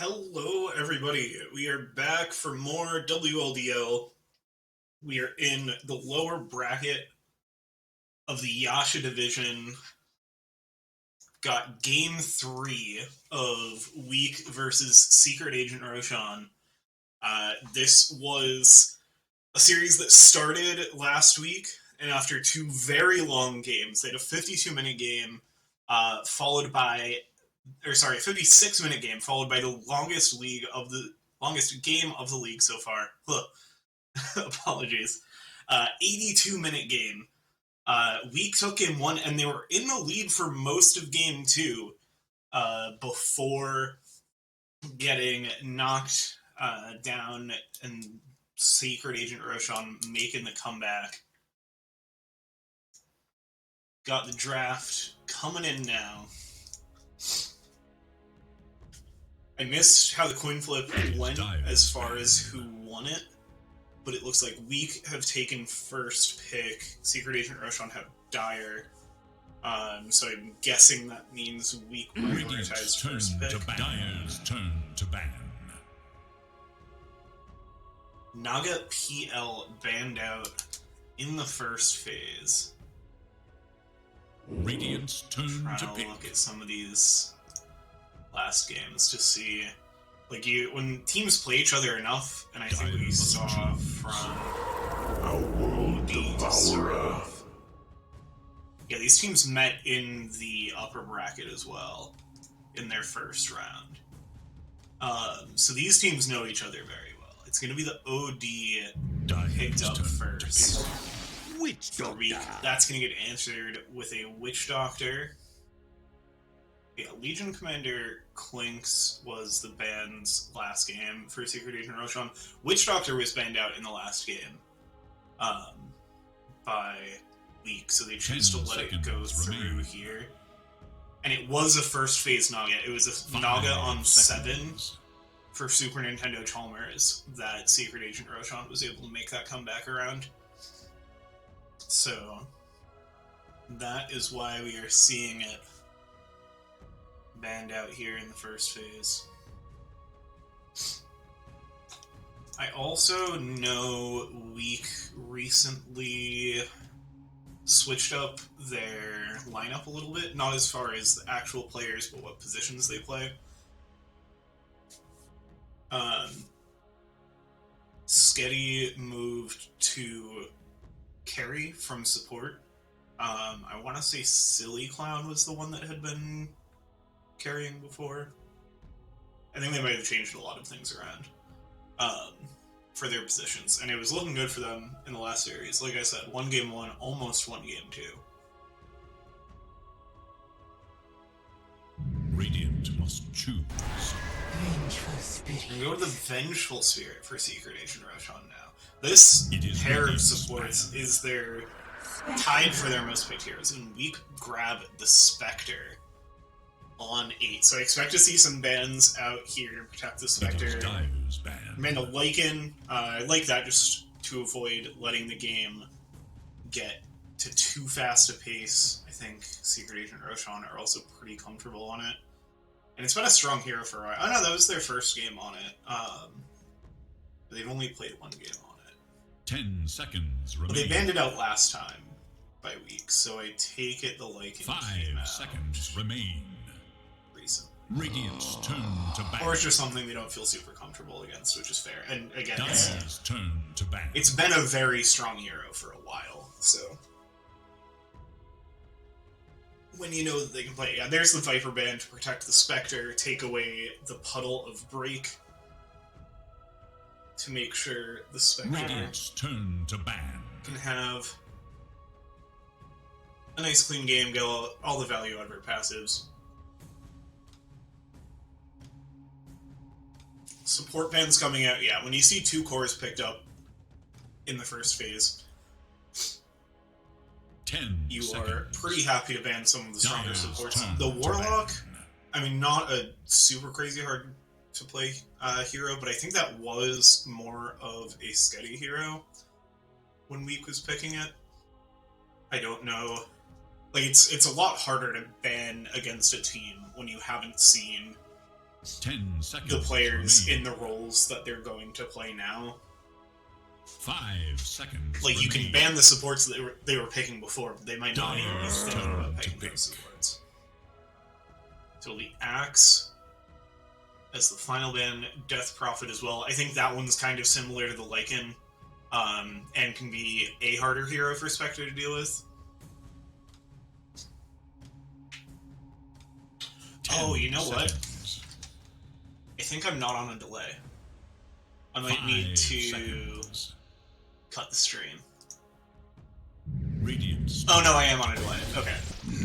Hello, everybody. We are back for more WLDL. We are in the lower bracket of the Yasha division. Got game 3 of Week versus Secret Agent Roshan. This was a series that started last week, and after 2 very long games, they had a 52-minute game, followed by 56-minute game, followed by the longest game of the league so far. Apologies. 82-minute game. Week took game 1, and they were in the lead for most of game 2 before getting knocked down and Secret Agent Roshan making the comeback. Got the draft coming in now. I missed how the coin flip went as far as who won it, but it looks like Week have taken first pick. Secret Agent Roshan have Dire. So I'm guessing that means Week prioritized first pick. Dire's turn to ban. Naga PL banned out in the first phase. Radiant's turn to pick. Look at some of these last games to see, like, when teams play each other enough, and I think we saw from these teams met in the upper bracket as well in their first round. So these teams know each other very well. It's going to be the OD picked up first. Witch Doctor. That's going to get answered with a Witch Doctor. Yeah, Legion Commander Clinks was the ban's last game for Secret Agent Roshan. Witch Doctor was banned out in the last game by Week, so they choose to let it go through here. And it was a first phase Naga. It was a Naga on 7 for Super Nintendo Chalmers that Secret Agent Roshan was able to make that comeback around. So that is why we are seeing it banned out here in the first phase. I also know Week recently switched up their lineup a little bit, not as far as the actual players, but what positions they play. Sketty moved to carry from support. I want to say Silly Clown was the one that had been carrying before. I think they might have changed a lot of things around for their positions, and it was looking good for them in the last series. Like I said, won game 1, almost won game 2. Radiant must choose. Vengeful spirit. We go to the Vengeful Spirit for Secret Agent Roshan now. This pair of supports is their tied for their most picked heroes, and we grab the Spectre on 8. So I expect to see some bans out here to protect the Spectre. Amanda Lycan, I like that just to avoid letting the game get to too fast a pace. I think Secret Agent Roshan are also pretty comfortable on it. And it's been a strong hero for a while. Oh no, that was their first game on it. They've only played 1 game on it. 10 seconds remaining. But they banned it out last time by Week, so I take it the Lycan 5 came out seconds remain. recently. Radiant's turn to ban. Or it's just something they don't feel super comfortable against, which is fair. And again, Dire's turn to ban. it's been a very strong hero for a while, so when you know that they can play, yeah, there's the Viper ban to protect the Spectre, take away the Puddle of Break to make sure the Spectre Radiant's turn to ban. can have a nice clean game, get all the value out of her passives. Support bans coming out, yeah, when you see 2 cores picked up in the first phase, 10 you seconds. are pretty happy to ban some of the stronger Dire's supports. turn The to Warlock, ban. I mean, not a super crazy hard to play hero, but I think that was more of a Sketty hero when Week was picking it. I don't know. Like, it's a lot harder to ban against a team when you haven't seen 10 seconds. the players remain. in the roles that they're going to play now. 5 seconds. Like, you can remain. ban the supports that they were picking before, but they might not even be thinking about picking those supports. So it'll be Axe as the final ban, Death Prophet as well. I think that one's kind of similar to the Lycan, and can be a harder hero for Spectre to deal with. Oh, you know what? I think I'm not on a delay. I might need to cut the stream. Radiance. Oh no, I am on a delay. Okay.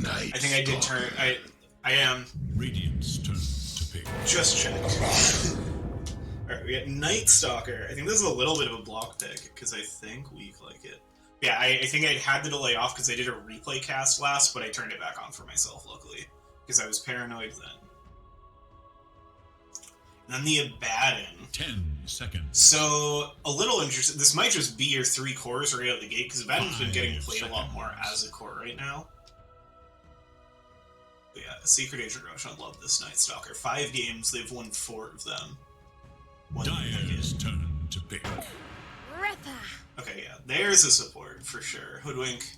Night I think I did turn. I am. Radiance turn to pick. Just checked. Alright, we got Night Stalker. I think this is a little bit of a block pick, because I think we like it. Yeah, I think I had the delay off because I did a replay cast last, but I turned it back on for myself, luckily. Because I was paranoid then. And then the Abaddon. 10 seconds. So, a little interesting. This might just be your 3 cores right out the gate, because Abaddon's been getting played a lot more as a core right now. But yeah, Secret Agent Roshan, I love this Night Stalker. 5 games, they've won 4 of them. Dire's turn to pick. Okay, yeah, there's a support for sure. Hoodwink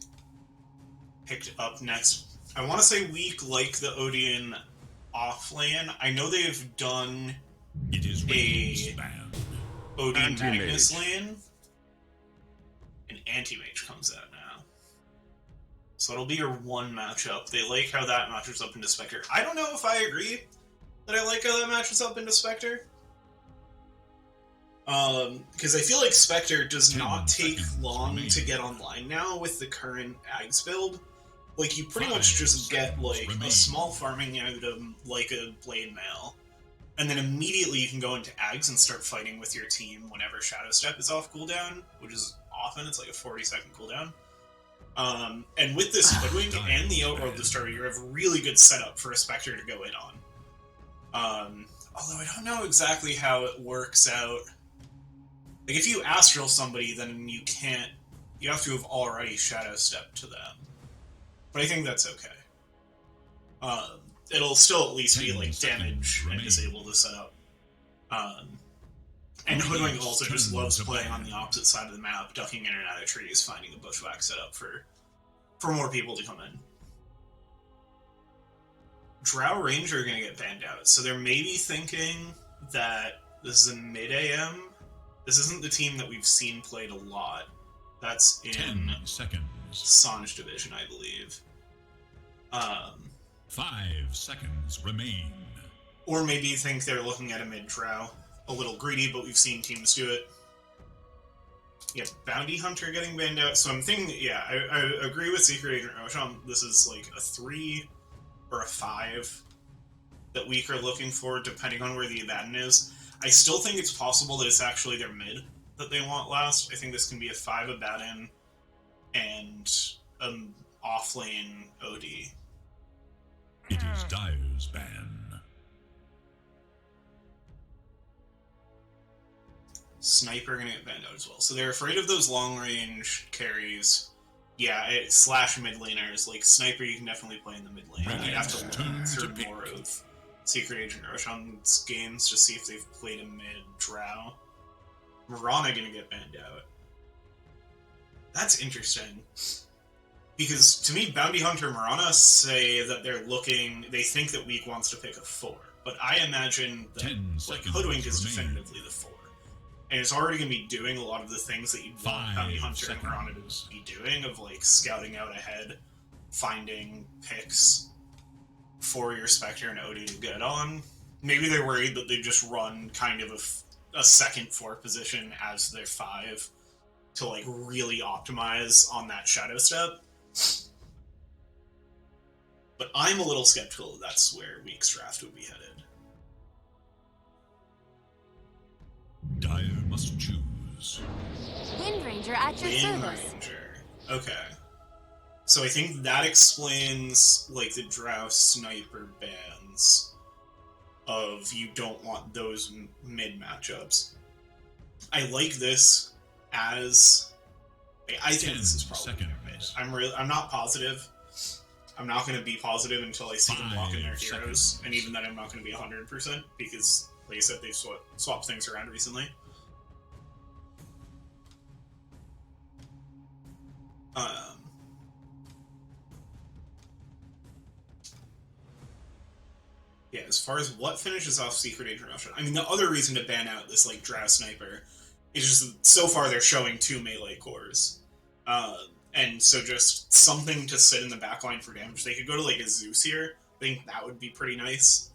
picked up next. I want to say weak like the Odeon offlane. I know they've done It is Radiance ban. Odeon Anti-mage. Magnus lane. And Anti-Mage comes out now. So it'll be your 1 matchup. They like how that matches up into Spectre. I don't know if I agree that I like how that matches up into Spectre. Because I feel like Spectre does 10 not take seconds long remain. to get online now with the current Ags build. Like, you pretty 5 much just get, seconds like, remain. a small farming item, like a Blade Mail, and then immediately you can go into Ags and start fighting with your team whenever Shadow Step is off cooldown, which is often, it's like a 40-second cooldown. And with this Hoodwink and the Outworld Destroyer, you have a really good setup for a Spectre to go in on. Although I don't know exactly how it works out. Like, if you Astral somebody, then you can't... You have to have already Shadow Stepped to them. But I think that's okay. It'll still at least be, 10 like, damage seconds and remain. disable the setup. And Hoodwink also just Turn loves to playing ban. on the opposite side of the map, ducking in and out of trees, finding a bushwhack setup for more people to come in. Drow Ranger are going to get banned out, so they're maybe thinking that this is a mid-AM. This isn't the team that we've seen played a lot. That's in 10 seconds. Sanj Division, I believe. 5 seconds remain. Or maybe you think they're looking at a mid-drow. A little greedy, but we've seen teams do it. Yeah, Bounty Hunter getting banned out. So I'm thinking, yeah, I agree with Secret Agent Roshan. This is like a 3 or a 5 that we are looking for, depending on where the Abaddon is. I still think it's possible that it's actually their mid that they want last. I think this can be a 5 Abaddon and an off-lane OD. It is Dire's ban. Sniper gonna get banned out as well. So they're afraid of those long-range carries. Yeah, slash mid laners. Like, Sniper you can definitely play in the mid lane. You have to Turn look to through pick. more of Secret Agent Roshan's games to see if they've played a mid-drow. Mirana gonna get banned out. That's interesting. Because, to me, Bounty Hunter Mirana say that they think that Weak wants to pick a 4. But I imagine that, 10 like, seconds Hoodwink is remain. definitively the 4. And it's already going to be doing a lot of the things that you'd want 5 Bounty Hunter and Mirana seconds. to be doing, of, like, scouting out ahead, finding picks for your Spectre and Odie to get on. Maybe they're worried that they just run kind of a second 4 position as their 5 to, like, really optimize on that Shadow Step. But I'm a little skeptical that that's where Week's draft would be headed. Dire must choose. Wind Ranger at your Wind service. Ranger. Okay. So I think that explains, like, the Drow Sniper bans of you don't want those mid matchups. I like this as... I think this is probably their mid. seconds. I'm not positive. I'm not going to be positive until I see them blocking their 5 heroes, seconds. and even then I'm not going to be 100%, because, like I said, they've swapped things around recently. Yeah, as far as what finishes off Secret Agent Russian, I mean, the other reason to ban out this, like, Drow Sniper is just that so far they're showing 2 melee cores. And so just something to sit in the backline for damage. They could go to, like, a Zeus here. I think that would be pretty nice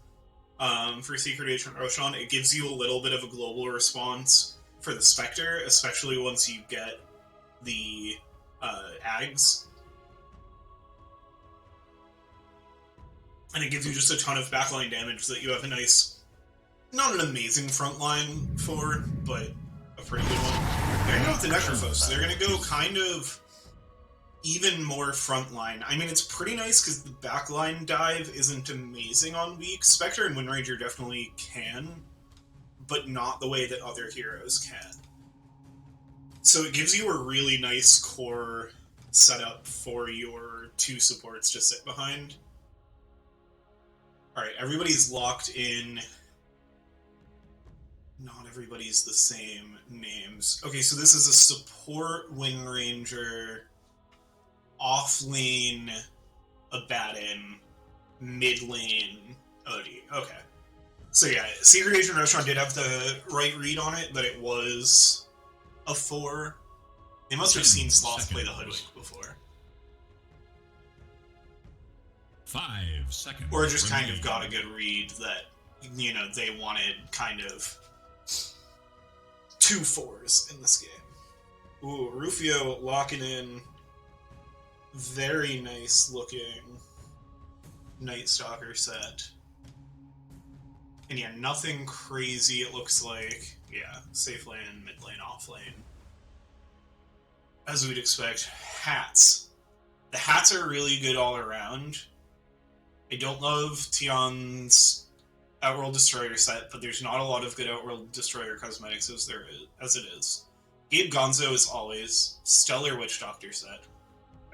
for Secret Agent Roshan. It gives you a little bit of a global response for the Spectre, especially once you get the Ags. And it gives you just a ton of backline damage that you have a nice, not an amazing front line for, but a pretty good one. They're going to go with the Necrophos, so they're going to go kind of even more frontline. I mean, it's pretty nice because the backline dive isn't amazing on weak. Spectre and Windranger definitely can, but not the way that other heroes can. So it gives you a really nice core setup for your 2 supports to sit behind. Alright, everybody's locked in. Not everybody's the same names. Okay, so this is a support Windranger, off-lane Abaddon, mid-lane Odie. Okay. So yeah, Secret Agent Restaurant did have the right read on it, that it was a 4. They must have seen Sloth play the Hoodwink before. 5 seconds. Or just kind of got a good read that, you know, they wanted kind of 2 4s in this game. Ooh, Rufio locking in. Very nice looking Night Stalker set. And yeah, nothing crazy it looks like. Yeah, safe lane, mid lane, off lane. As we'd expect. Hats. The hats are really good all around. I don't love Tion's Outworld Destroyer set, but there's not a lot of good Outworld Destroyer cosmetics as it is. Gabe Gonzo is always stellar Witch Doctor set.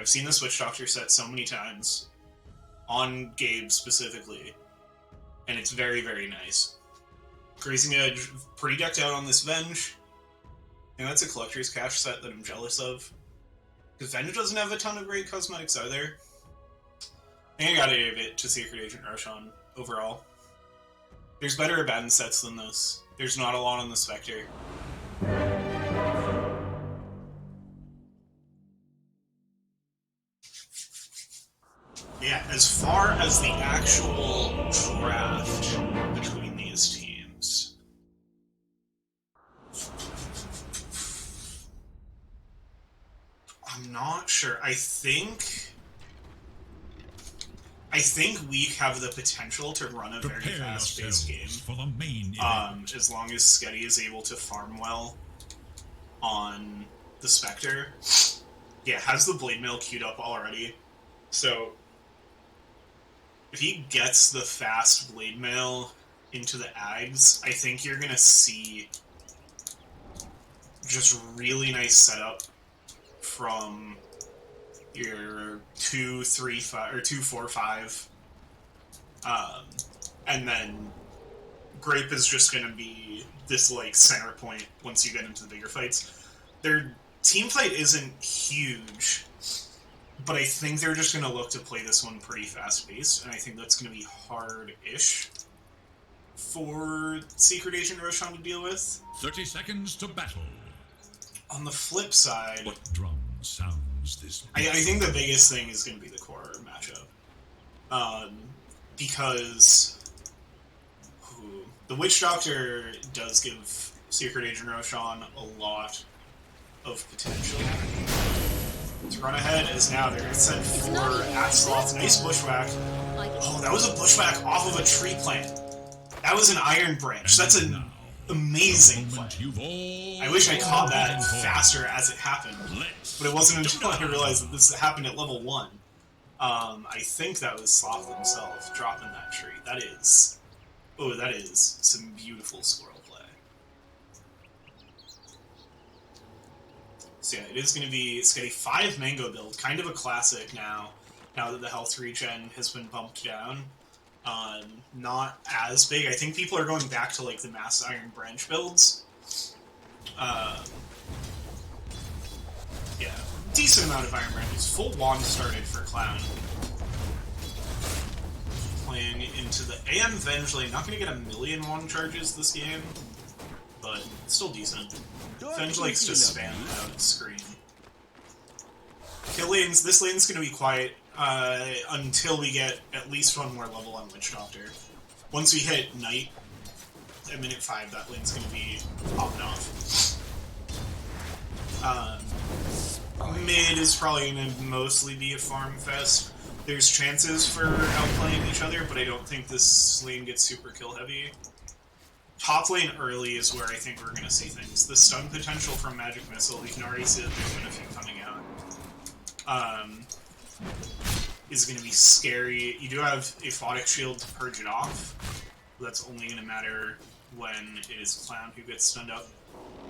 I've seen this Witch Doctor set so many times, on Gabe specifically, and it's very, very nice. Grazing Edge, pretty decked out on this Venge. I think that's a Collector's Cache set that I'm jealous of. Because Venge doesn't have a ton of great cosmetics either. I think I gotta give it to Secret Agent Roshan overall. There's better Abaddon sets than this. There's not a lot on the Spectre. Yeah, as far as the actual draft between these teams, I'm not sure. I think Weak have the potential to run a very fast-paced game. For the main event. As long as Sketty is able to farm well on the Spectre. Yeah, has the Blade Mail queued up already. So if he gets the fast Blade Mail into the Ags, I think you're gonna see just really nice setup from your 2, 3, 5, or 2, 4, 5. And then Grape is just gonna be this, like, center point once you get into the bigger fights. Their team fight isn't huge, but I think they're just gonna look to play this one pretty fast-paced, and I think that's gonna be hard-ish for Secret Agent Roshan to deal with. 30 seconds to battle. On the flip side, What drum sounds this? I think the biggest thing is going to be the core matchup. Because the Witch Doctor does give Secret Agent Roshan a lot of potential. To run ahead as now they're going to send 4 Axeloth. Nice bushwhack. Oh, that was a bushwhack off of a tree plant. That was an Iron Branch. That's an amazing play. I wish I caught that faster as it happened, but it wasn't until I realized that this happened at level 1. I think that was Sloth himself dropping that tree. That is some beautiful squirrel play. So yeah, it's going to be a 5 mango build, kind of a classic now. now that the health regen has been bumped down. Not as big. I think people are going back to like the mass Iron Branch builds. Yeah, decent amount of Iron Branches. Full wand started for Clown. Playing into the AM Venge Lane. Not going to get a million wand charges this game, but still decent. Venge likes to spam out screen. Kill lanes. This lane's going to be quiet until we get at least one more level on Witch Doctor. Once we hit Knight at minute 5, that lane's going to be popping off. Mid is probably going to mostly be a farm fest. There's chances for outplaying each other, but I don't think this lane gets super kill heavy. Top lane early is where I think we're going to see things. The stun potential from Magic Missile, we can already see that there's been a few coming out. Is going to be scary. You do have a Photic Shield to purge it off. That's only going to matter when it is Clown who gets stunned up.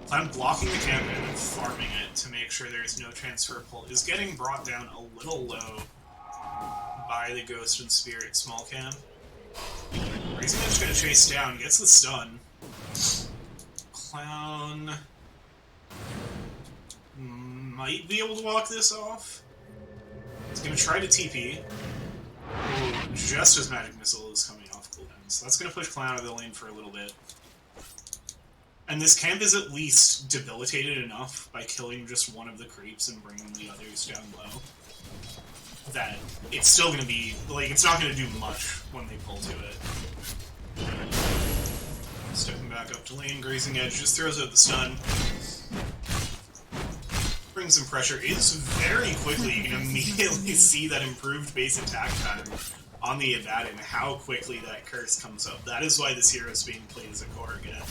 Clown blocking the camp and then farming it to make sure there's no transfer pull is getting brought down a little low by the Ghost and Spirit small camp. Raising Edge gonna chase down, gets the stun. Clown might be able to walk this off. He's gonna try to TP. Just as Magic Missile is coming off cooldown. So that's gonna push Clown out of the lane for a little bit. And this camp is at least debilitated enough by killing just one of the creeps and bringing the others down low that it's still going to be, like, it's not going to do much when they pull to it. Stepping back up to lane, Grazing Edge just throws out the stun. Brings some pressure. Is very quickly, you can immediately see that improved base attack time on the Abaddon, how quickly that curse comes up. That is why this hero is being played as a core again.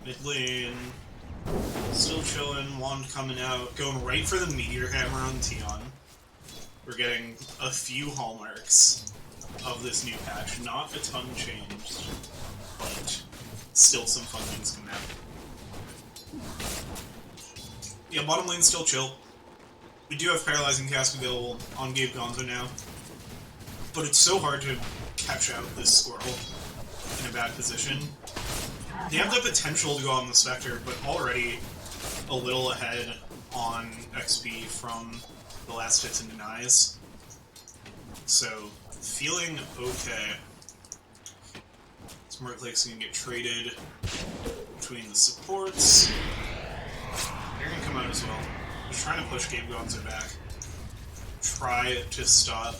Mid lane, still chilling, wand coming out, going right for the Meteor Hammer on Tion. We're getting a few hallmarks of this new patch. Not a ton changed, but still some fun things coming out. Yeah, bottom lane's still chill. We do have Paralyzing Cask available on Gabe Gonzo now, but it's so hard to catch out this squirrel in a bad position. They have the potential to go on the Spectre, but already a little ahead on XP from the last hits and denies. So, feeling okay. Smart Lake's gonna get traded between the supports. They're gonna come out as well. Just trying to push Gabe Gonzo back. Try to stop,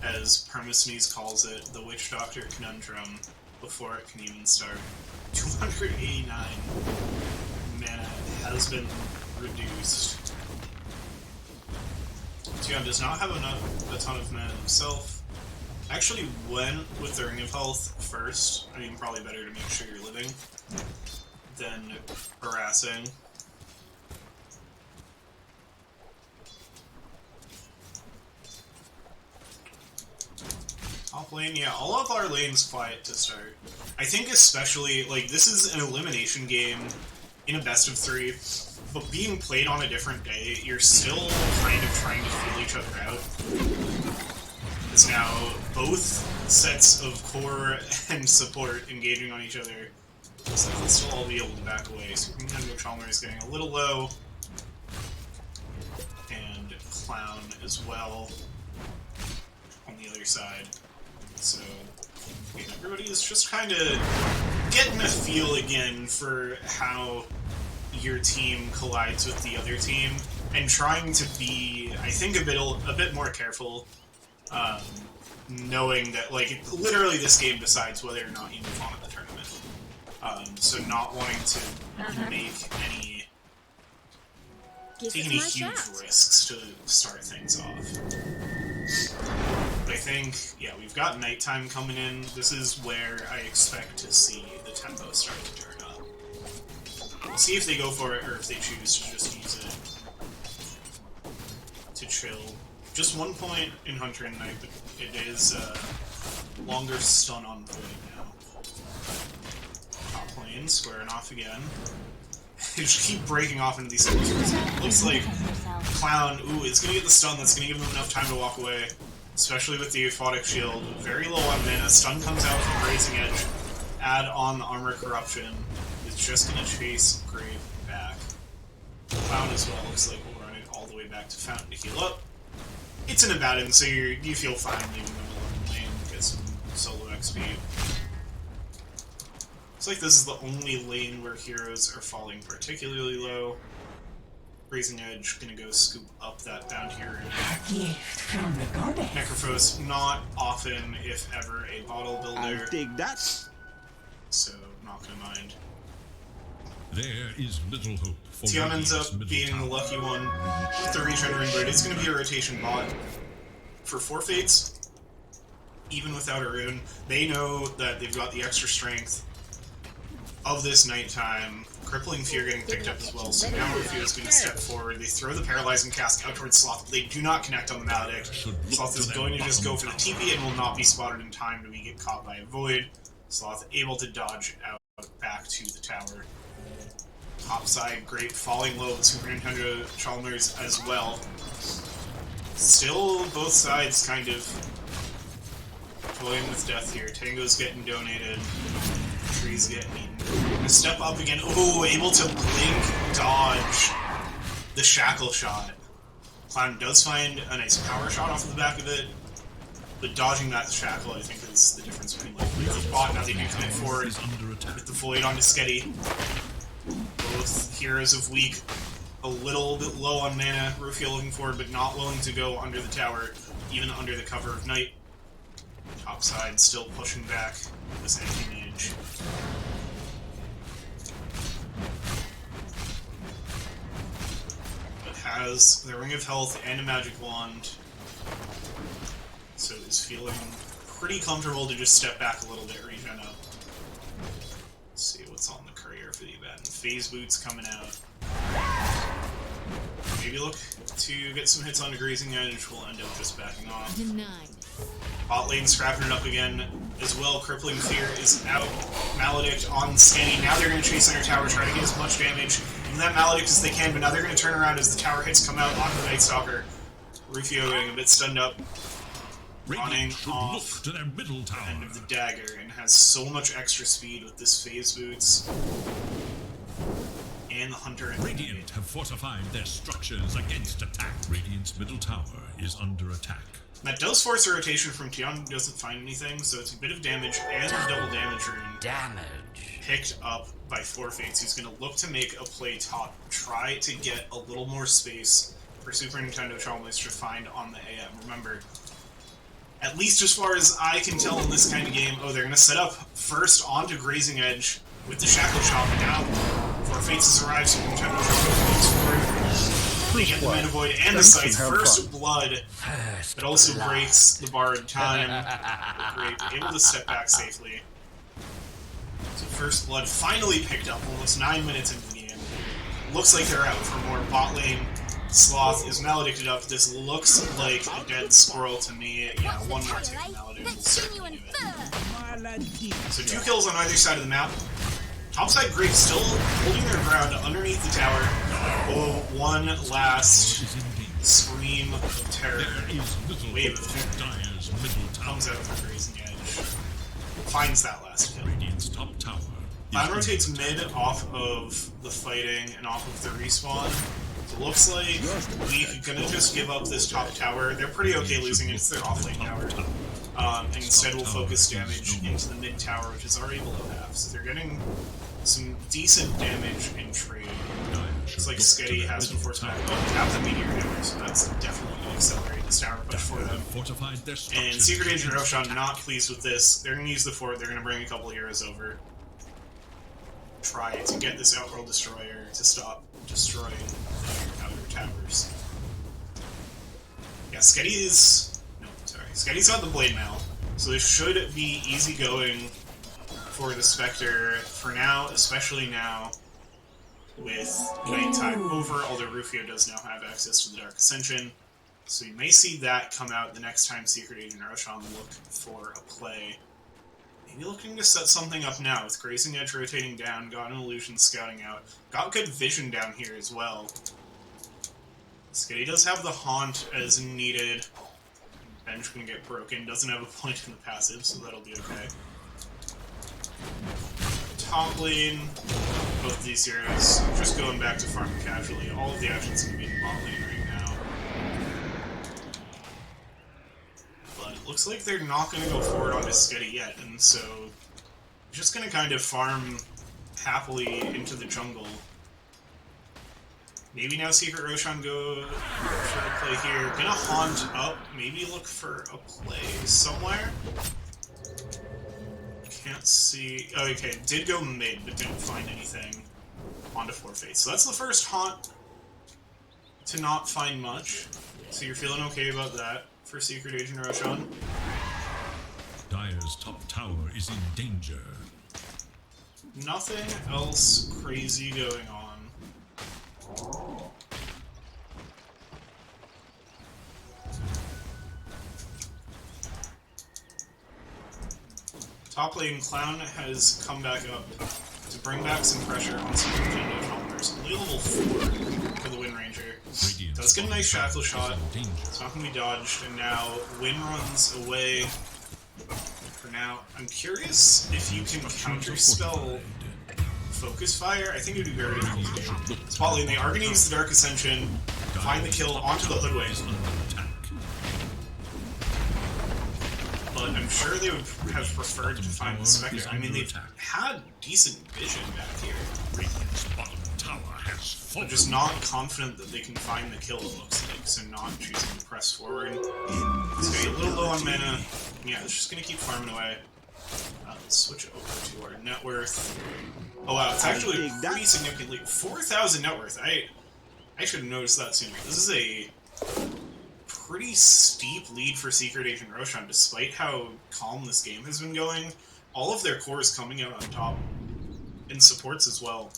as Permisnes calls it, the Witch Doctor conundrum before it can even start. 289 mana has been reduced. Tion does not have a ton of mana himself. Actually went with the Ring of Health first. I mean, probably better to make sure you're living than harassing. Top lane, yeah, all of our lanes quiet to start. I think especially, like, this is an elimination game in a best of 3, but being played on a different day, you're still kind of trying to feel each other out. It's now both sets of core and support engaging on each other, so they'll still all be able to back away. Super Chalmers is getting a little low, and Clown as well on the other side. So, yeah, everybody is just kind of getting a feel again for how your team collides with the other team, and trying to be, I think, a bit more careful, knowing that, like, literally this game decides whether or not you move on at the tournament. So not wanting to take any huge risks to start things off. But I think, yeah, we've got nighttime coming in. This is where I expect to see the tempo start to turn up. We'll see if they go for it or if they choose to just use it to chill. Just 1 point in Hunter and Knight, but it is longer stun on point now. Top lane lane, squaring off again. They just keep breaking off into these circles. Looks like Clown, ooh, is gonna get the stun, that's gonna give them enough time to walk away. Especially with the Aphotic Shield. Very low on mana. Stun comes out from Grazing Edge. Add on the Armor Corruption. It's just gonna chase Grave back. Clown as well looks like we'll run it all the way back to Fountain to heal up. It's an Abaddon, so you feel fine leaving them alone in lane, get some solo XP. Looks like this is the only lane where heroes are falling particularly low. Grazing Edge gonna go scoop up that down hero. Necrophos, not often, if ever, a bottle builder. Dig that. So, not gonna mind. There is little hope for Tion ends Radiant's up middle being the tower. lucky one with the regenerating blade. It's going to be a rotation bot. For 4 Fates, even without a rune, they know that they've got the extra strength of this nighttime. Crippling Fear getting picked up as well, so now Rufio is going to step forward. They throw the Paralyzing Cask out towards Sloth, but they do not connect on the Maledict. Sloth is going to just go for the TP and will not be spotted in time to get caught by a Void. Sloth able to dodge out back to the tower. Topside, great, falling low with Super Nintendo Chalmers as well. Still, both sides kind of toying with death here. Tango's getting donated. Tree's getting eaten. Gonna step up again. Oh, able to blink dodge the Shackle shot. Clown does find a nice power shot off the back of it, but dodging that Shackle, I think, is the difference between like the bot. Now they do commit forward with the Void onto Sketty. Both heroes of weak, a little bit low on mana. Rufio looking forward, but not willing to go under the tower, even under the cover of night. Topside still pushing back this anti-mage. But has the Ring of Health and a Magic Wand, so is feeling pretty comfortable to just step back a little bit, regen up. Let's see what's on the courier for the Abaddon. Phase Boots coming out. Maybe look to get some hits on the Grazing Edge. We'll end up just backing off. Denied. Bot lane scrapping it up again as well. Crippling Fear is out. Maledict on Scanny. Now they're going to chase their tower, try to get as much damage from that Maledict as they can, but now they're going to turn around as the tower hits come out onto the Night Stalker. Rufio getting a bit stunned up. Running Radiant should look off to their middle the tower. end of the dagger and has so much extra speed with this Phase Boots. And the Hunter and Radiant have fortified their structures against attack. Radiant's middle tower is under attack. That does force a rotation from Tion, who doesn't find anything, so it's a bit of damage and a double damage rune. Damage. Picked up by 4 Fates, who's going to look to make a play top, try to get a little more space for Super Nintendo Chalmers to find on the AM. Remember, at least as far as I can tell in this kind of game, they're going to set up first onto Grazing Edge with the Shackle Shop, and now 4 Fates has arrived, Super Nintendo Chalmers moves forward. They get the Mana Void and the Scythe, First Blood, it also breaks the Bard time. Great, able to step back safely. So First Blood finally picked up almost 9 minutes into the game. Looks like they're out for more. Bot lane Sloth is maledicted up. This looks like a dead squirrel to me. Yeah, one more tick of maledict will certainly do it. So 2 kills on either side of the map. Topside Grave still holding their ground underneath the tower. Oh, one last scream of terror. Wave of terror comes out of the Grazing Edge. Finds that last kill. Radiant's top tower. Clown rotates mid off of the fighting and off of the respawn. So it looks like we're gonna just give up this top tower. They're pretty okay losing it. It's their off-lane tower. And instead we'll focus damage into the mid tower, which is already below half. So they're getting some decent damage in trade. It's like Sketty has been forced back, but they have the Meteor Hammer, so that's definitely going to accelerate this tower push for them. And Secret Agent Roshan not pleased with this. They're going to use the fort, they're going to bring a couple heroes over. Try to get this Outworld Destroyer to stop destroying their outer towers. Yeah, Sketty's got the Blade Mail, so this should be easy going for the Spectre for now, especially now with nighttime over, although Rufio does now have access to the Dark Ascension. So you may see that come out the next time Secret Agent Roshan look for a play. Maybe looking to set something up now with Grazing Edge rotating down, got an Illusion scouting out. Got good vision down here as well. Skitty does have the Haunt as needed. Bench can get broken, doesn't have a point in the passive, so that'll be okay. Top lane, both of these heroes just going back to farming casually. All of the actions can be in bot lane right now. But it looks like they're not going to go forward onto Skitty yet, and so just going to kind of farm happily into the jungle. Maybe now Secret Roshan go for the play here. Gonna haunt up, maybe look for a play somewhere. Can't see. Oh, okay, did go mid, but didn't find anything onto Forfeit. So that's the first haunt to not find much. So you're feeling okay about that for Secret Agent Roshan. Dire's top tower is in danger. Nothing else crazy going on. Top lane Clown has come back up to bring back some pressure on some Nintendo Chalmers. Only level 4 for the Wind Ranger. Does get a nice shackle shot. It's not going to be dodged, and now Wind runs away. For now, I'm curious if you can counterspell Focus Fire. I think it would be very difficult to do. Spot lane, they are going to use the Dark Ascension, find the kill onto the Hoodwink. But I'm sure they would have preferred to find the Spectre. I mean, they've had decent vision back here. I'm just not confident that they can find the kill, it looks like, so not choosing to press forward. It's going to be a little low on mana. Yeah, it's just going to keep farming away. Let's switch over to our net worth. Oh wow, it's actually pretty significantly 4,000 net worth. I should have noticed that sooner. This is a pretty steep lead for Secret Agent Roshan, despite how calm this game has been going. All of their core is coming out on top, and supports as well.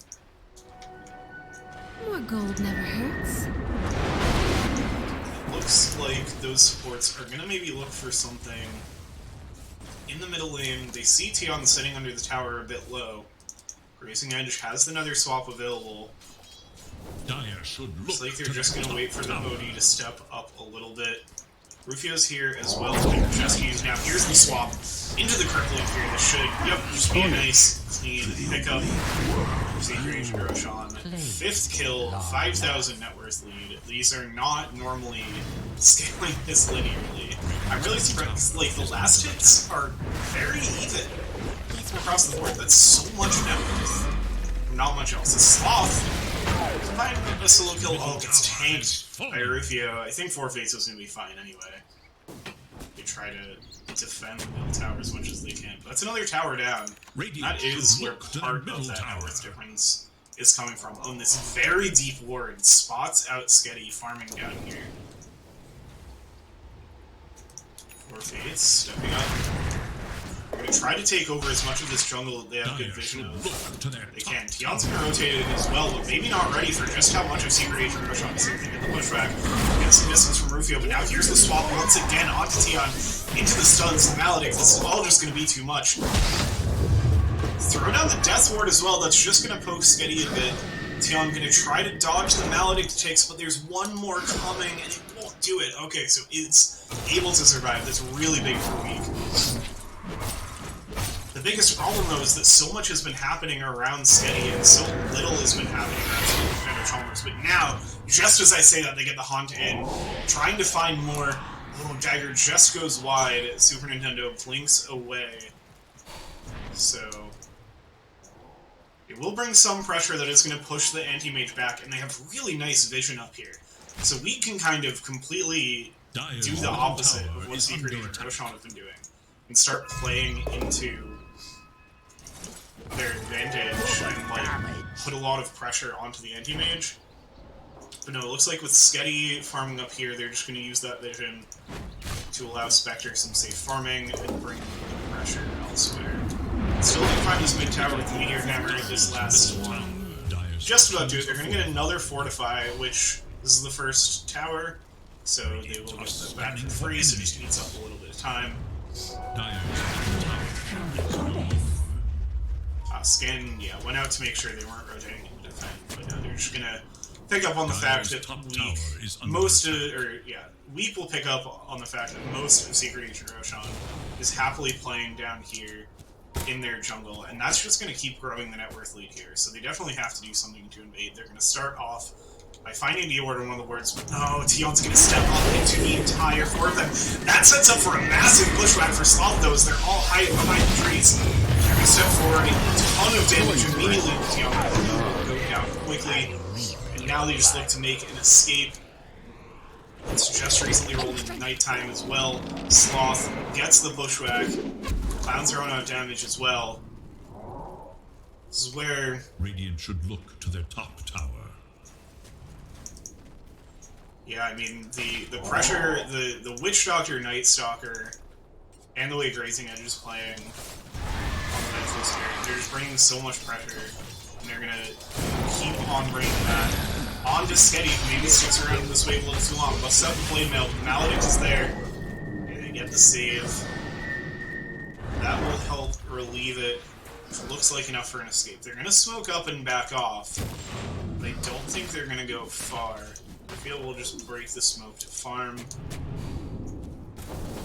More gold never hurts. It looks like those supports are gonna maybe look for something in the middle lane. They see Tion sitting under the tower a bit low. Grazing Edge has the nether swap available. Looks like they're just going to wait for the OD to step up a little bit. Rufio's here as well. Just used now. Here's the swap into the crippling here. This should, just be a nice, clean pickup. Secret Agent Roshan. 5th kill, 5,000 net worth lead. These are not normally scaling this linearly. I'm really surprised. Like, the last hits are very even across the board. That's so much net worth. Not much else. A Sloth. Find a solo kill. Oh, gets tanked by Rufio. I think Forfeits was going to be fine anyway. They try to defend the middle tower as much as they can. But that's another tower down. That is where part of that net worth difference is coming from. On this very deep ward, spots out Skitty farming down here. Forfeits stepping up. They're going to try to take over as much of this jungle that they have good vision of. They can. Tion's going to rotate it as well, but maybe not ready for just how much of Secret Agent Roshan is taking in the pushback. Get some distance from Rufio, but now here's the swap once again onto Tion, into the stuns, the Maledict. This is all just going to be too much. Throw down the Death Ward as well, that's just going to poke Skitty a bit. Tion going to try to dodge the Maledict takes, but there's one more coming, and it won't do it. Okay, so it's able to survive. That's really big for Weak. The biggest problem, though, is that so much has been happening around Skitty, and so little has been happening around Defender Chalmers. But now, just as I say that, they get the Haunt in, trying to find more. Oh, Dagger just goes wide. Super Nintendo blinks away. So it will bring some pressure that is going to push the anti-mage back, and they have really nice vision up here. So we can kind of completely do the opposite of what Secret Agent Roshan have been doing, and start playing into their advantage and like put a lot of pressure onto the anti-mage. But no, it looks like with Skitty farming up here, they're just going to use that vision to allow Spectre some safe farming and bring the pressure elsewhere. Still can find this mid tower with the Meteor Hammer at this last one. Just about do it. They're going to get another Fortify, which this is the first tower, so they will get that back for free, so it just eats up a little bit of time. Scan, yeah, went out to make sure they weren't rotating into defend, but no, they're just gonna pick up on the fact that Weep will pick up on the fact that most of Secret Agent Roshan is happily playing down here in their jungle, and that's just going to keep growing the net worth lead here, so they definitely have to do something to invade. They're going to start off by finding the order in one of the wards, but no, Tion's going to step up into the entire four of them. That sets up for a massive bushwhack for Sloth, though, as they're all hiding behind the trees. They're going to step forward, a ton of damage immediately with Tion. Go down quickly, and now they just look to make an escape. It's just recently rolled into nighttime as well. Sloth gets the bushwhack. Clown's are out damage as well. This is where Radiant should look to their top tower. Yeah, I mean the pressure, the Witch Doctor, Night Stalker, and the way Grazing Edge is playing on the Vengeful Spirit, they're just bringing so much pressure, and they're gonna keep on bringing that. On to Sketty, who maybe sticks around in this wave a little too long. Busts out the Blade Mail, Maledict is there. And they get the save. That will help relieve it. It looks like enough for an escape. They're going to smoke up and back off. But I don't think they're going to go far. I feel we'll just break the smoke to farm.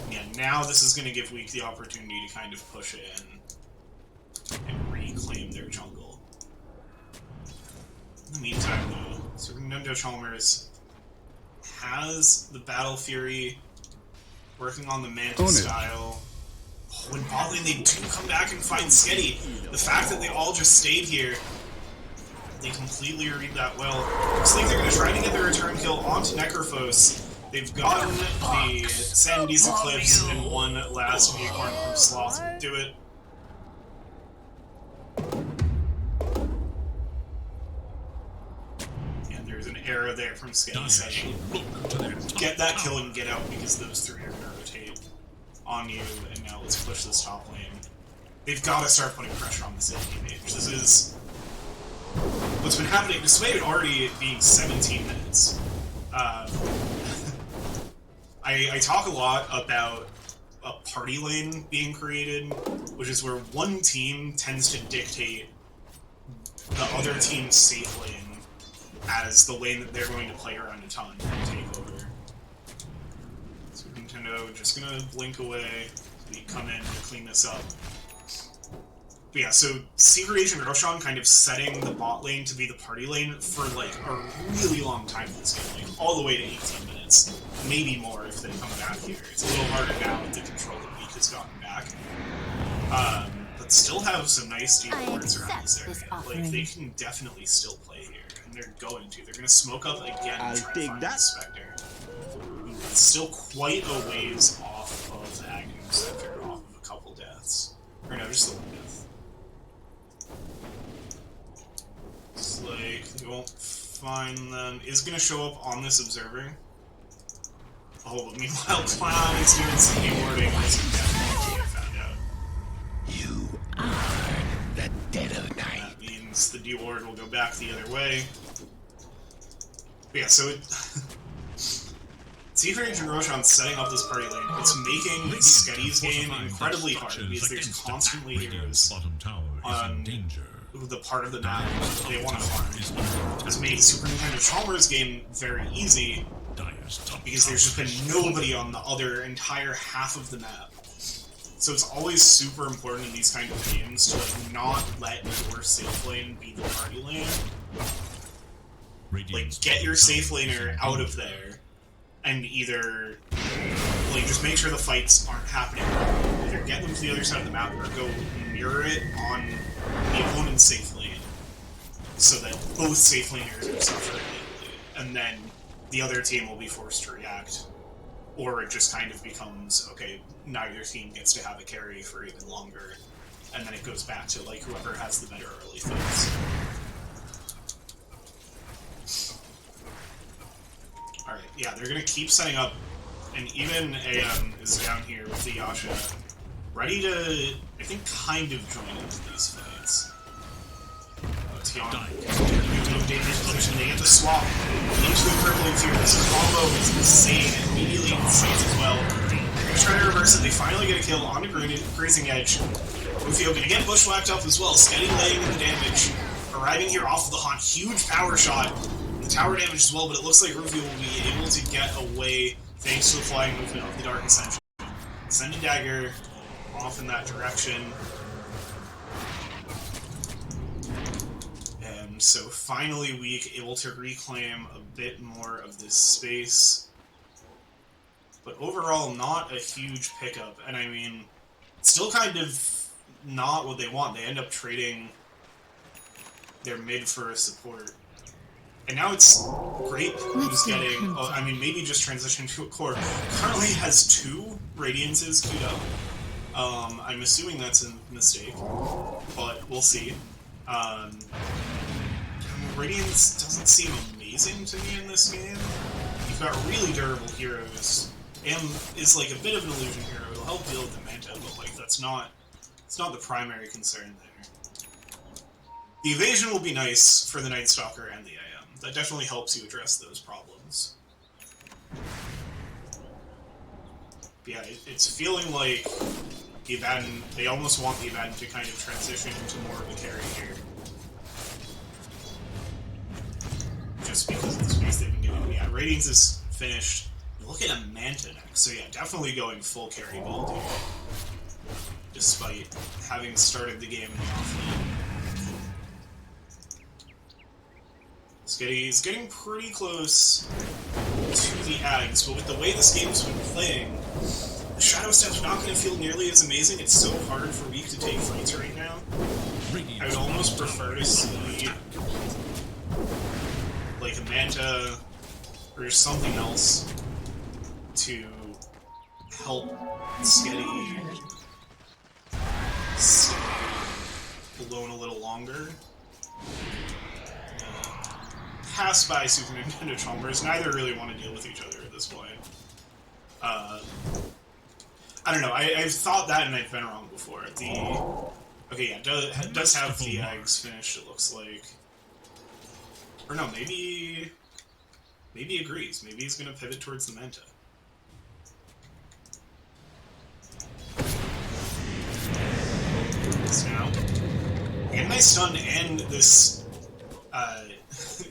Yeah, now this is going to give Weak the opportunity to kind of push it in and reclaim their jungle. In the meantime, though, Nunjo Chalmers has the Battle Fury working on the Manta style. When bot lane, they do come back and find Sketty. The fact that they all just stayed here, they completely read that well. Looks like they're going to try to get the return kill onto Necrophos. They've gotten the Sandy's Eclipse and one last Unicorn from Sloth. Do it. Arrow there from Sketty saying, get that kill and get out because those three are going to rotate on you, and now let's push this top lane. They've got to start putting pressure on this AD mage. This is what's been happening, despite it already being 17 minutes. I talk a lot about a party lane being created, which is where one team tends to dictate the other team's safe lane as the lane that they're going to play around a ton and take over. So Nintendo just gonna blink away. We come in to clean this up. But yeah, so Secret Agent Roshan kind of setting the bot lane to be the party lane for like a really long time in this game, like all the way to 18 minutes. Maybe more if they come back here. It's a little harder now with the control that Weak has gotten back. But still have some nice deep wards around this area. Like, they can definitely still play here. They're going to. They're going to smoke up again and try to find the Spectre. It's still quite a ways off of Aghanim Scepter, off of a couple deaths. Or no, just the one death. It's like, they won't find them. Is going to show up on this Observer. Oh, but meanwhile, Clown is doing some warding. He's definitely get found out. You are the dead of night. That means the D-Ward will go back the other way. But yeah, so Secret Agent Roshan setting up this party lane. It's making Sketty's game incredibly hard because there's constantly heroes on the part of the map they want to farm. It's made Super Nintendo Chalmers' game very easy because there's just been nobody on the other entire half of the map. So it's always super important in these kind of games to like not let your safe lane be the party lane. Like, get your safe laner out of there, and either, like, just make sure the fights aren't happening. Either get them to the other side of the map, or go mirror it on the opponent's safe lane, so that both safe laners are suffering equally, and then the other team will be forced to react. Or it just kind of becomes, okay, neither team gets to have a carry for even longer, and then it goes back to, like, whoever has the better early fights. Alright, yeah, they're gonna keep setting up, and even AM is down here with the Yasha, ready to, I think, kind of join into these fights. Tion, into a dangerous position, they get the swap into the purple interior. This combo is insane, and immediately insights as well. They're gonna try to reverse it. They finally get a kill on the Grazing Edge. Rufio gonna get bushwhacked up as well. Sketty laying in the damage. Arriving here off of the Haunt. Huge power shot. The tower damage as well, but it looks like Rufio will be able to get away thanks to the flying movement of the Dark Ascension. Send a dagger off in that direction. And so finally Weak able to reclaim a bit more of this space. But overall, not a huge pickup. And I mean, still kind of not what they want. They end up trading their mid for a support. And now it's Grape who's getting... Oh, I mean, maybe just transition to a core. Currently has 2 Radiances queued up. I'm assuming that's a mistake, but we'll see. Radiance doesn't seem amazing to me in this game. You've got really durable heroes. M is like a bit of an illusion hero. It'll help deal with the Manta, but like it's not the primary concern there. The evasion will be nice for the Night Stalker and the AM. That definitely helps you address those problems. But yeah, it's feeling like the Abaddon, they almost want the Abaddon to kind of transition into more of a carry here. Just because of the space they've been given. Yeah, Radiance is finished. Look at a Manta next, so yeah, definitely going full carry build here. Despite having started the game in the offlane. He's getting pretty close to the Ags, but with the way this game's been playing, the Shadow Step's not going to feel nearly as amazing. It's so hard for Weak to take fights right now. I would almost prefer to see like a Manta or something else to help Sketty stay alone a little longer. Pass by Super Nintendo Chalmers. Neither really want to deal with each other at this point. I don't know. I've thought that and I've been wrong before. Okay, yeah, does have the eggs finished, it looks like. Or no, maybe agrees. Maybe he's going to pivot towards the Manta. So now, get a nice stun and this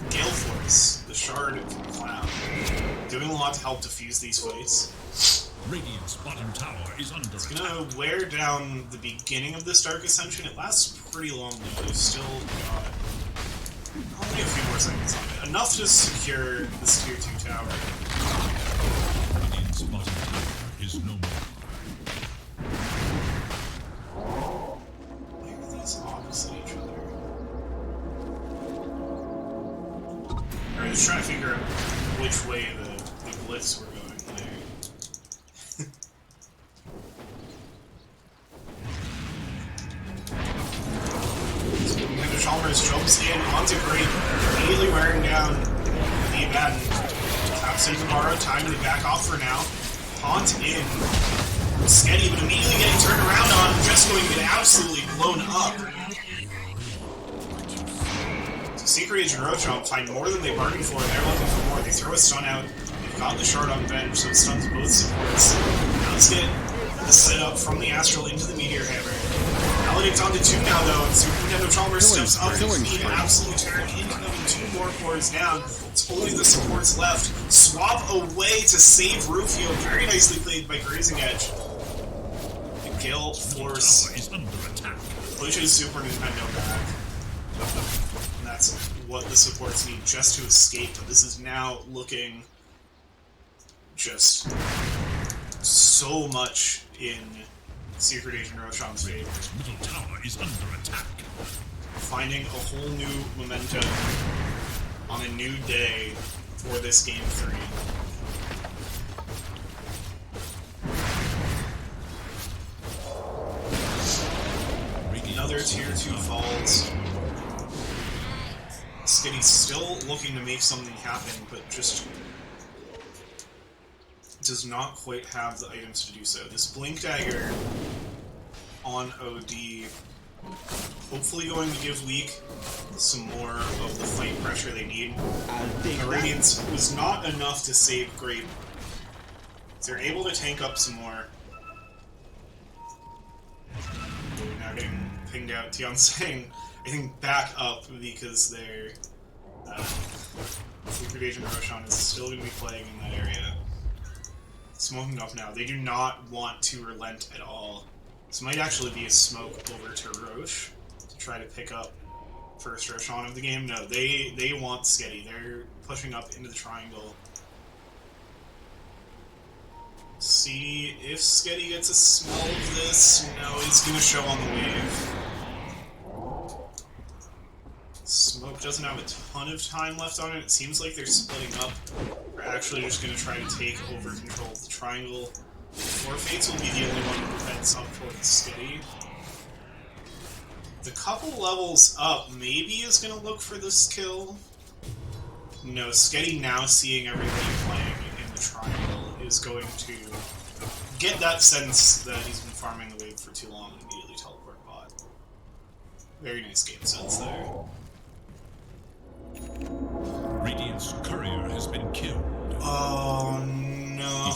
Gale Force, the Shard from the Cloud, doing a lot to help defuse these fights. Radiant's bottom tower is under It's gonna wear down the beginning of this Dark Ascension. It lasts pretty long though. They've still got only a few more seconds on it. Enough to secure this tier 2 tower. Radiant's bottom tower is no more. Why are these opposite each other? Alright, just trying to figure out which way the glyphs were going there. So Chalmers jumps in onto Grape, immediately wearing down the Abaddon. Taps into Tomorrow, time to back off for now. Haunt in. Sketty, but immediately getting turned around on, just going to get absolutely blown up. So Secret Agent Rochon find more than they bargained for, they're looking for more. They throw a stun out, they've got the shard on bench, so it stuns both supports. Now let's get the setup from the Astral into the Meteor Hammer. Paladin's on to 2 now though, and Super Nintendo Chalmers steps up to feed absolute turn, incoming 2 more cores down. It's only the supports left. Swap away to save Rufio, very nicely played by Grazing Edge. The Gale Force pushes Super Nintendo back. And that's what the supports need just to escape, but this is now looking just so much in Secret Agent Roshan's favor. Middle tower is under attack. Finding a whole new momentum on a new day for this game 3. Another tier 2 falls. Skitty's still looking to make something happen, but just does not quite have the items to do so. This Blink Dagger on OD hopefully going to give Weak some more of the fight pressure they need. The Radiance was not enough to save Grape. So they're able to tank up some more. Now getting pinged out. Tion's saying, I think, back up because their Secret Agent Roshan is still going to be playing in that area. Smoking up now. They do not want to relent at all. This might actually be a smoke over to Roche to try to pick up first Roshan of the game. No, they want Sketty. They're pushing up into the triangle. See if Sketty gets a smell of this. No, he's gonna show on the wave. Smoke doesn't have a ton of time left on it. It seems like they're splitting up. We're actually just going to try to take over control of the triangle. Or Fates will be the only one who heads up towards Skitty. The couple levels up maybe is going to look for this kill. No, Skitty now seeing everybody playing in the triangle is going to get that sense that he's been farming the wave for too long and immediately teleport bot. Very nice game sense there. Radiant's courier has been killed. Oh no.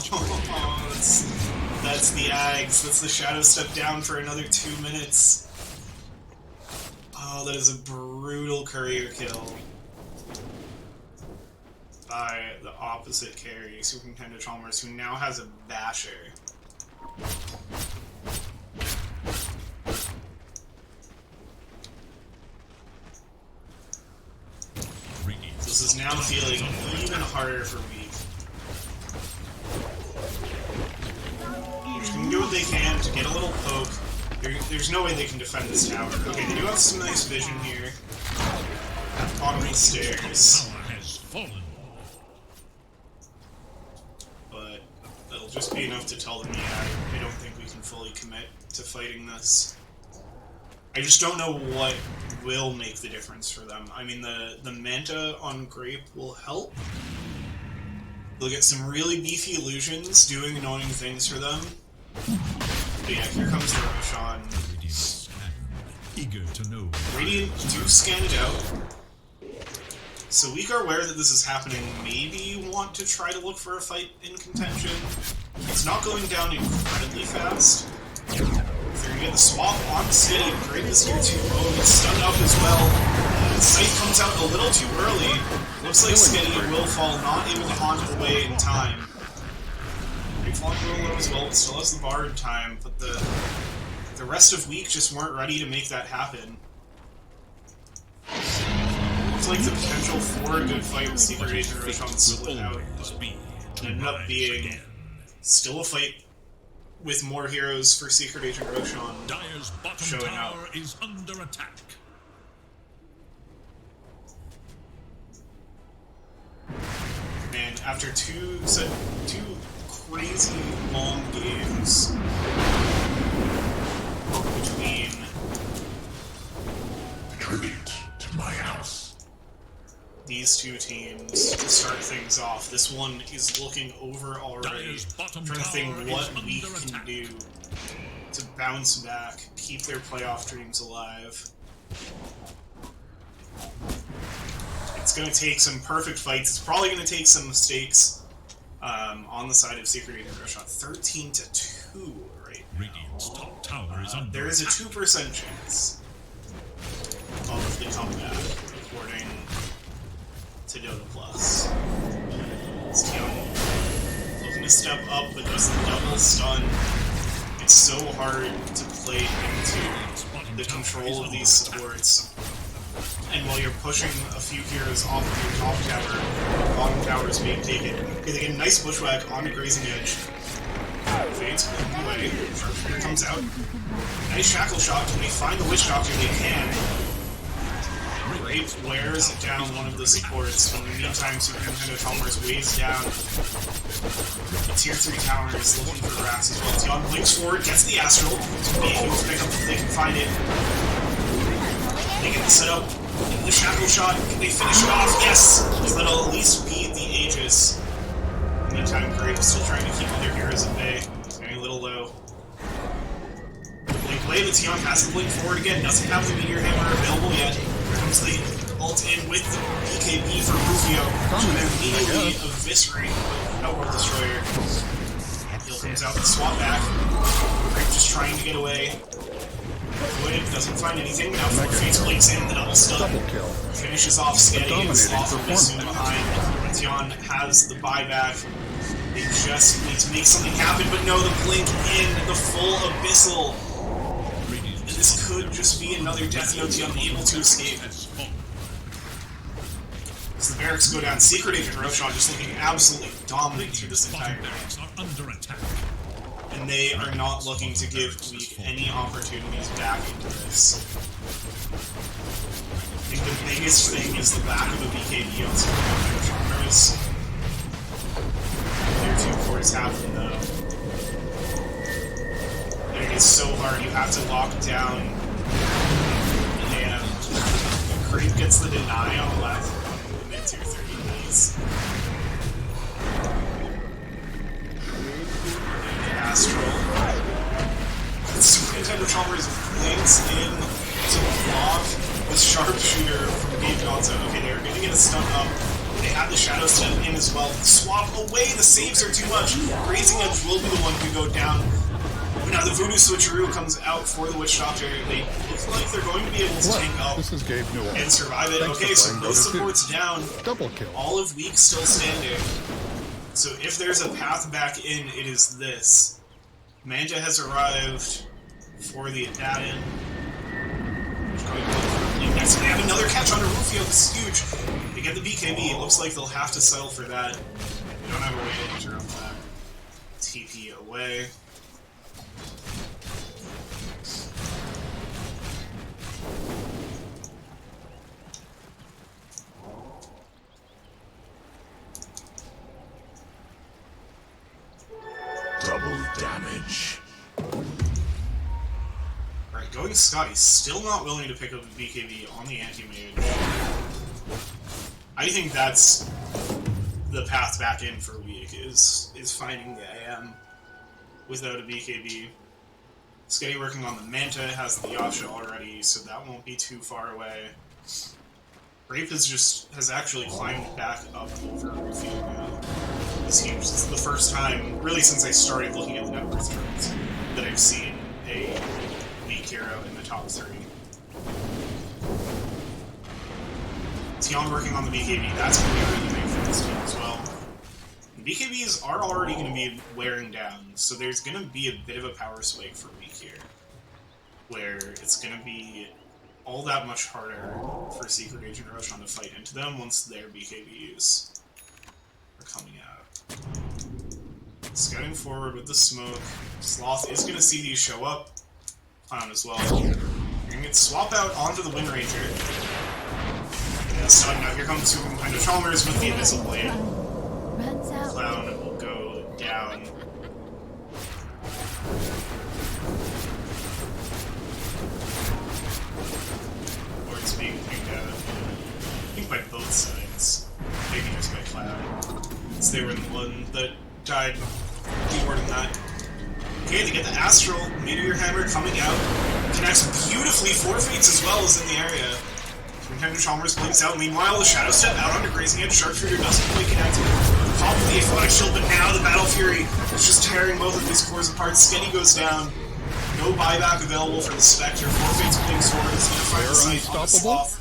That's the Ags. That's the Shadow Step down for another 2 minutes. Oh, that is a brutal courier kill. By the opposite carry, Super Nintendo Chalmers, who now has a Basher. This is now feeling even harder for Weak. They're just gonna do what they can to get a little poke. There's no way they can defend this tower. Okay, they do have some nice vision here. At the bottom of the stairs. But that'll just be enough to tell them, yeah, I don't think we can fully commit to fighting this. I just don't know what will make the difference for them. I mean, the Manta on Grape will help. They'll get some really beefy illusions doing annoying things for them. But yeah, here comes the Roshan. Eager to know. Radiant do scan it out. So Weak are aware that this is happening. Maybe want to try to look for a fight in contention. It's not going down incredibly fast. They're gonna get the swap on Skitty. Grape is here too. Oh, it's stunned up as well. Scythe comes out a little too early. Looks like Skitty will fall, not able to haunt away in time. Grape falling a little low as well, but still has the Bard time, but the rest of Weak just weren't ready to make that happen. Looks like the potential for a good fight with Secret Agent Roshan split out, but it ended up being still a fight with more heroes for Secret Agent Roshan Dire's bottom showing tower up. is under attack. And after two crazy long games between Tribute to my house. these two teams to start things off, this one is looking over already. Trying to think what we can do to bounce back, keep their playoff dreams alive. It's going to take some perfect fights. It's probably going to take some mistakes on the side of Secret Agent Roshan. 13-2 right now. Radiant's top tower is under There is a 2% chance of the comeback, according to Dota Plus. It's Tion looking to step up, but does the double stun. It's so hard to play into the control of these supports. And while you're pushing a few heroes off of your top tower, bottom tower is being taken. Okay, they get a nice bushwhack on the grazing edge. Fades pulling away. Sharpshooter comes out. Nice shackle shot. Can they find the Witch Doctor? They can. Grape wears down one of the supports. In the meantime, Super Nintendo Chalmers weighs down the tier 3 tower is looking for rats as well. Tion blinks forward, gets the Astral. It's going to be a huge pickup if they can find it. They get the setup. The shackle shot. Can they finish it off? Yes! So that'll at least beat the Aegis. In the meantime, Grape is still trying to keep other heroes at bay. It's getting a little low. Blink away, but Tion has to blink forward again. Doesn't have the Meteor Hammer available yet. Here comes the ult in with the BKB for Rufio. Should immediately eviscerate the World Destroyer. Comes out the swap back. Grape just trying to get away. Wade doesn't find anything. Now Face blinks in the double stun. Finishes off Sketty and Sloth will be soon behind. Tion has the buyback. They just need to make something happen, but no, the blink in, the full abyssal. This could just be another Death Note unable to escape. As the barracks go down, Secret Agent Roshan just looking absolutely dominant through this entire game. And they are not looking to give Weak any opportunities back into this. I think the biggest thing is the lack of a BKB on Secret Agent Roshan. Their two cores happen though. And it is so hard, you have to lock down. And Creep gets the deny on the left. Mid-tier 30, nice. Astral. Nintendo Chalmers blinks in to block the sharpshooter from Gabe Johnson. Okay, they're gonna get a stun up. They have the Shadow Step in as well. Swap away, the saves are too much. Raising Edge will be the one who go down. But now the Voodoo Switcheroo comes out for the Witch Doctor. They look like they're going to be able to tank up and survive it. Okay, so both supports down. Double kill. All of Weak still standing. So if there's a path back in, it is this. Manta has arrived for the Adadan. Next, they have another catch on Rufio. This is huge. They get the BKB. It looks like they'll have to settle for that. They don't have a way to interrupt that. TP away. Double damage. Alright, going Scotty, still not willing to pick up the BKB on the anti-mage. I think that's the path back in for Weak, is finding the AM without a BKB. Sketty working on the Manta, has the Yasha already, so that won't be too far away. Grape has actually climbed back up over Rufio now. This huge. This is the first time, really since I started looking at the network charts, that I've seen a Weak hero in the top 3. Tion working on the BKB, that's going to be really big for this team as well. The BKBs are already going to be wearing down, so there's going to be a bit of a power swing for Weak here, where it's going to be all that much harder for Secret Agent Roshan to fight into them once their BKBs are coming out. Scouting forward with the smoke. Sloth is going to see these show up. Clown as well. You're going to get swap out onto the Wind Ranger. And stun. Now here comes Nintendo Chalmers with the Abyssal Blade. Runs out. Clown will go down. Or it's being picked out. I think by both sides. Maybe just by Cloud. Since they were the one that died rewarding that. Okay, they get the Astral Meteor Hammer coming out. Connects beautifully. Forfeits as well as in the area. Nintendo Chalmers blinks out. Meanwhile, the Shadow Step out onto Grazing Edge. Sharpshooter doesn't quite connect. Pop with the Aphotic Shield, but now the Battle Fury is just tearing both of these cores apart. Sketty goes down. No buyback available for the Spectre. Forfeits Blink Sword. It's going to find the sight on the Sloth.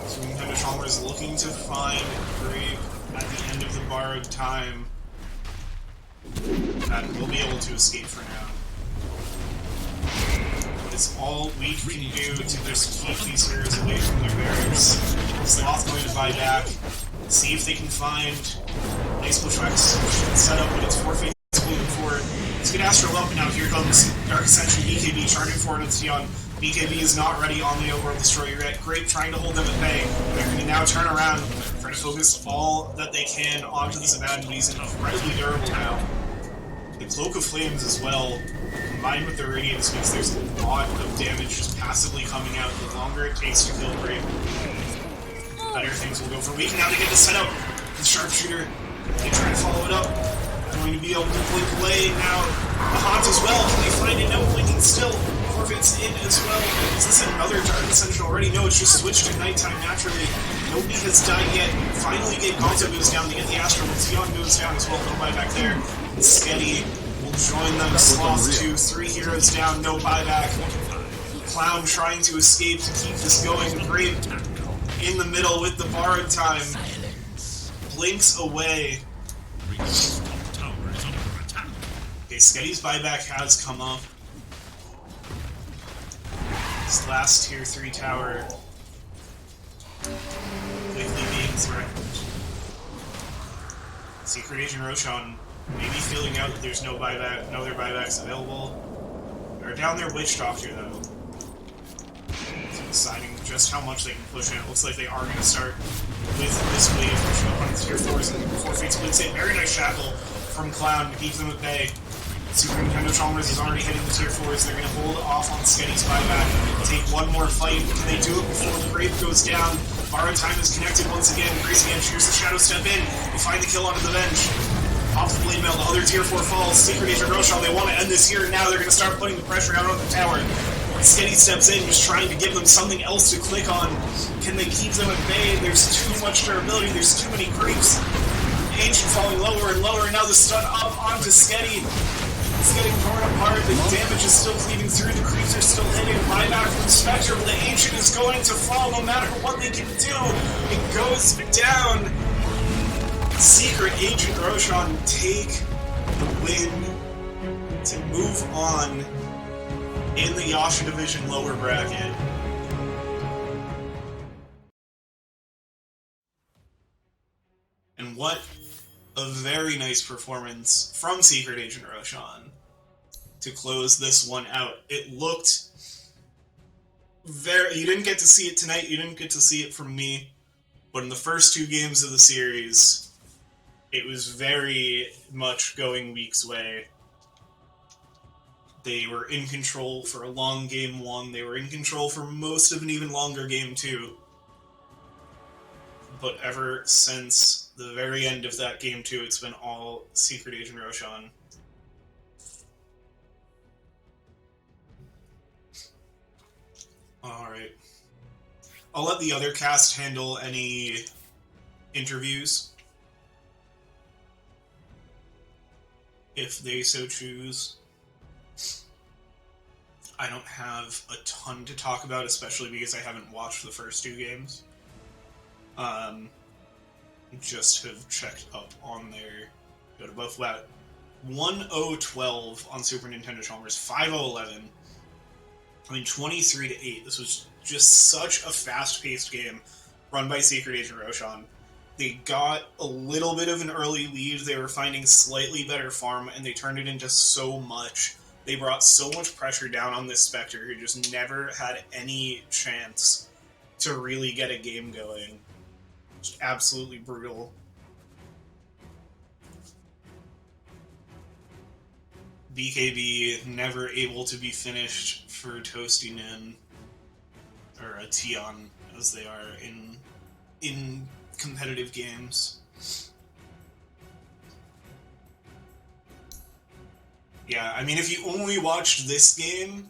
So Nintendo Chalmers looking to find Grape at the end of the borrowed time. And we'll be able to escape for now. But it's all we can do to just keep these heroes away from their barracks. Sloth going to buy back. See if they can find nice bushwhack setup, but it's forfeit. Moving forward. Let's get Astral up, and now here comes Dark Ascension BKB charging forward into Tion. BKB is not ready on the Overworld Destroyer yet. Grape trying to hold them at bay. They're going to now turn around, trying to focus all that they can onto these abandoned. He's incredibly durable now. The Cloak of Flames as well, combined with the Radiance, means there's a lot of damage just passively coming out. The longer it takes to kill Grape, the better things will go for Weak. Now they get the setup. The Sharpshooter, they try to follow it up. Going to be able to blink away now. The Haunt as well. Can they find it? No, blinking still. Forfeits in as well. Is this another Dark Ascension already? No, it's just switched to nighttime naturally. Nobody has died yet. Finally, Gonzo goes down. They get the Astro. Tion goes down as well. No buyback there. Sketty will join them. Sloth 2. 3 heroes down. No buyback. Clown trying to escape to keep this going. Great in the middle with the borrowed time. Blinks away. Okay, Sketty's buyback has come up. This last tier 3 tower quickly being threatened. Secret Agent Roshan maybe feeling out that there's no other buybacks available. They're down there Witch Doctor though. So deciding just how much they can push in. It looks like they are going to start with this wave pushing up on the tier 4s and 4 feet split save. Very nice shackle from Clown to keep them at bay. Super Nintendo Chalmers is already hitting the tier 4s. They're going to hold off on Sketty's buyback. Take one more fight. Can they do it before the Grave goes down? Borrowed time is connected once again. Grace again chooses the Shadow Step in. They find the kill onto the bench. Off the blade mail, the other tier 4 falls. Secret Agent Roshan, they want to end this here. Now they're going to start putting the pressure out on the tower. Sketty steps in, just trying to give them something else to click on. Can they keep them at bay? There's too much durability. There's too many creeps. Ancient falling lower and lower. And now the stun up onto Sketty. It's getting torn apart, the damage is still cleaving through, the creeps are still hitting, buyback from Spectre, but the Ancient is going to fall no matter what they can do. It goes down. Secret Agent Roshan take the win to move on in the Yasha Division lower bracket. And what a very nice performance from Secret Agent Roshan to close this one out. It looked very... You didn't get to see it tonight, you didn't get to see it from me, but in the first 2 games of the series, it was very much going Week's way. They were in control for a long game 1, they were in control for most of an even longer game 2. But ever since the very end of that game 2, it's been all Secret Agent Roshan. Alright. I'll let the other cast handle any interviews, if they so choose. I don't have a ton to talk about, especially because I haven't watched the first 2 games. Just have checked up on their Dota buff. Wow, 1-0-12 on Super Nintendo Chalmers, 5-0-11. I mean, 23-8. This was just such a fast-paced game run by Secret Agent Roshan. They got a little bit of an early lead. They were finding slightly better farm, and they turned it into so much. They brought so much pressure down on this Spectre, who just never had any chance to really get a game going. Just absolutely brutal. BKB never able to be finished for Toasty Nin, or a Tion, as they are in competitive games. Yeah, I mean, if you only watched this game,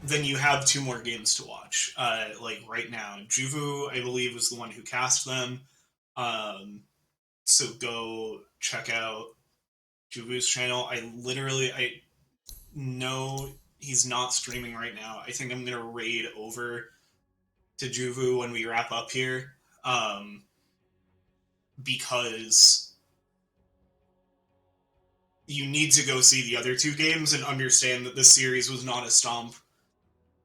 then you have 2 more games to watch. Like right now, Juvu, I believe, was the one who cast them. So go check out Juvu's channel. I know he's not streaming right now. I think I'm gonna raid over to Juvu when we wrap up here, because you need to go see the other 2 games and understand that this series was not a stomp.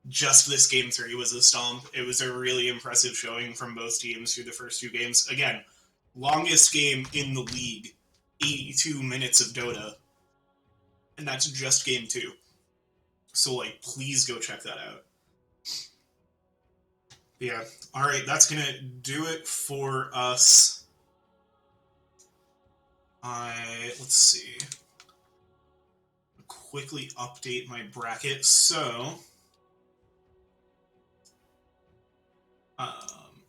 Just this game 3 was a stomp. It was a really impressive showing from both teams through the first 2 games. Again, longest game in the league, 82 minutes of Dota. And that's just game 2. So, like, please go check that out. Yeah, alright, that's gonna do it for us. Let's see. Quickly update my bracket. So,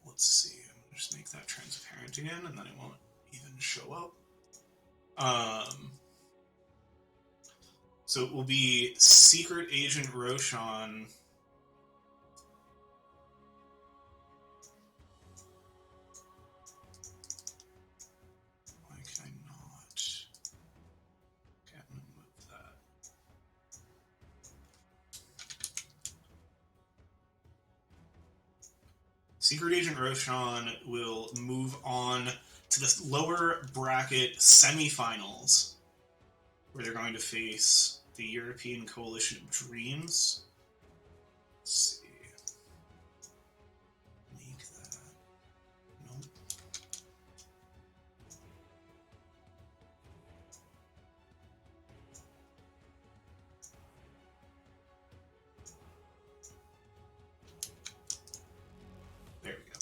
let's see. I'm gonna just make that transparent again, and then it won't even show up. So it will be Secret Agent Roshan Secret Agent Roshan will move on to the lower bracket semifinals, where they're going to face the European Coalition of Dreams. Let's see. Make that. Nope. There we go.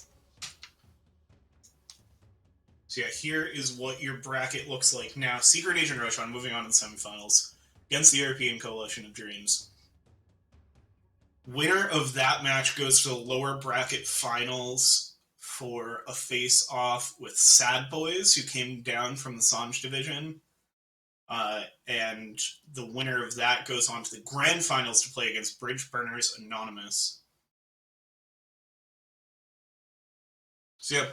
So yeah, here is what your bracket looks like now. Secret Agent Roshan moving on to the semifinals against the European Coalition of Dreams. Winner of that match goes to the lower bracket finals for a face-off with Sad Boys, who came down from the Sanj division. And the winner of that goes on to the grand finals to play against Bridge Burners Anonymous. So yeah,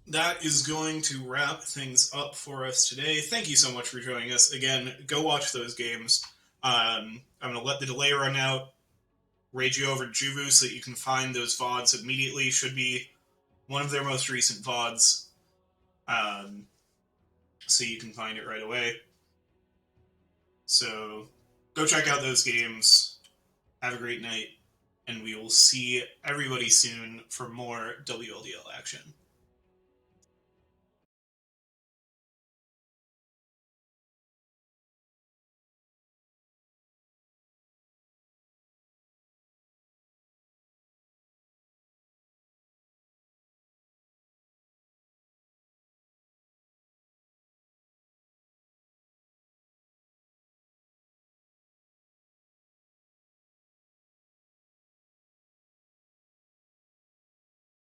that is going to wrap things up for us today. Thank you so much for joining us. Again, go watch those games. I'm going to let the delay run out, raid you over to Juvu so that you can find those VODs immediately. Should be one of their most recent VODs. So you can find it right away. So go check out those games. Have a great night. And we will see everybody soon for more WLDL action.